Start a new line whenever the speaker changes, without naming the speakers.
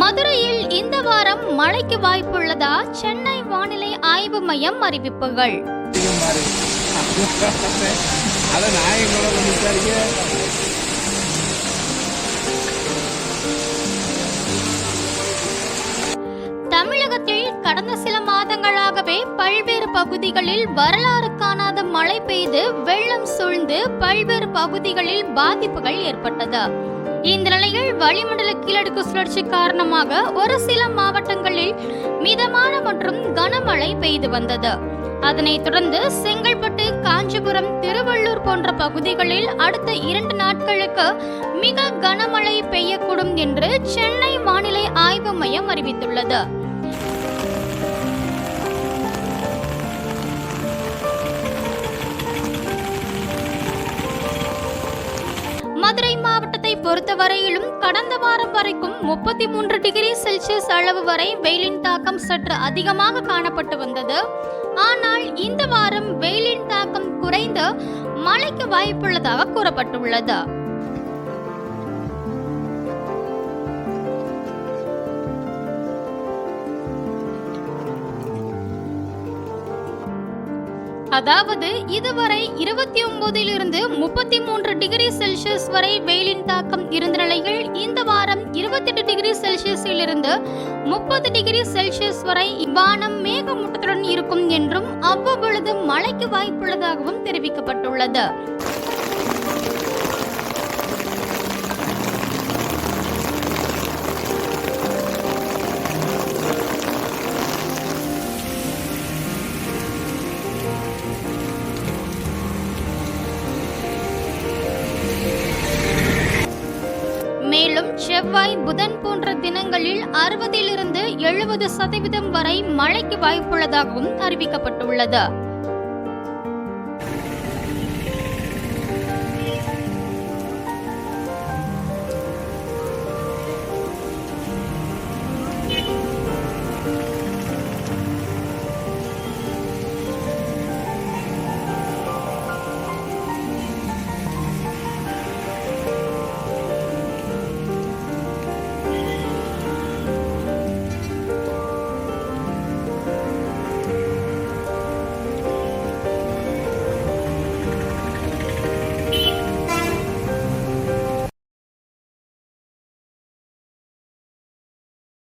மதுரையில் இந்த வாரம் மழைக்கு வாய்ப்புள்ளதா சென்னை வானிலை ஆய்வு மையம் அறிவிப்புகள். தமிழகத்தில் கடந்த சில மாதங்களாகவே பல்வேறு பகுதிகளில் வரலாறு காணாத மழை பெய்து வெள்ளம் சூழ்ந்து பல்வேறு பகுதிகளில் பாதிப்புகள் ஏற்பட்டது. இந்த நிலையில் வளிமண்டல கீழடுக்கு சுழற்சி காரணமாக ஒரு சில மாவட்டங்களில் மிதமான மற்றும் கனமழை பெய்து வந்தது. அதனைத் தொடர்ந்து செங்கல்பட்டு, காஞ்சிபுரம், திருவள்ளூர் போன்ற பகுதிகளில் அடுத்த 2 நாட்களுக்கு மிக கனமழை பெய்யக்கூடும் என்று சென்னை வானிலை ஆய்வு மையம் அறிவித்துள்ளது. மதுரை மாவட்டத்தை பொறுத்தவரையிலும் கடந்த வாரம் வரைக்கும் 33 டிகிரி செல்சியஸ் அளவு வரை வெயிலின் தாக்கம் சற்று அதிகமாக காணப்பட்டு வந்தது. ஆனால் இந்த வாரம் வெயிலின் தாக்கம் குறைந்து மழைக்கு வாய்ப்புள்ளதாக கூறப்பட்டுள்ளது. அதாவது இதுவரை 29 to 33 டிகிரி செல்சியஸ் வரை வெயிலின் தாக்கம் இருந்த நிலையில் இந்த வாரம் 28 டிகிரி செல்சியஸில் இருந்து 30 டிகிரி செல்சியஸ் வரை வானம் மேகமூட்டத்துடன் இருக்கும் என்றும் அவ்வப்பொழுது மழைக்கு வாய்ப்புள்ளதாகவும் தெரிவிக்கப்பட்டுள்ளது. மேலும் செவ்வாய், புதன் போன்ற தினங்களில் 60 to 70% வரை மழைக்கு வாய்ப்புள்ளதாகவும் அறிவிக்கப்பட்டுள்ளது.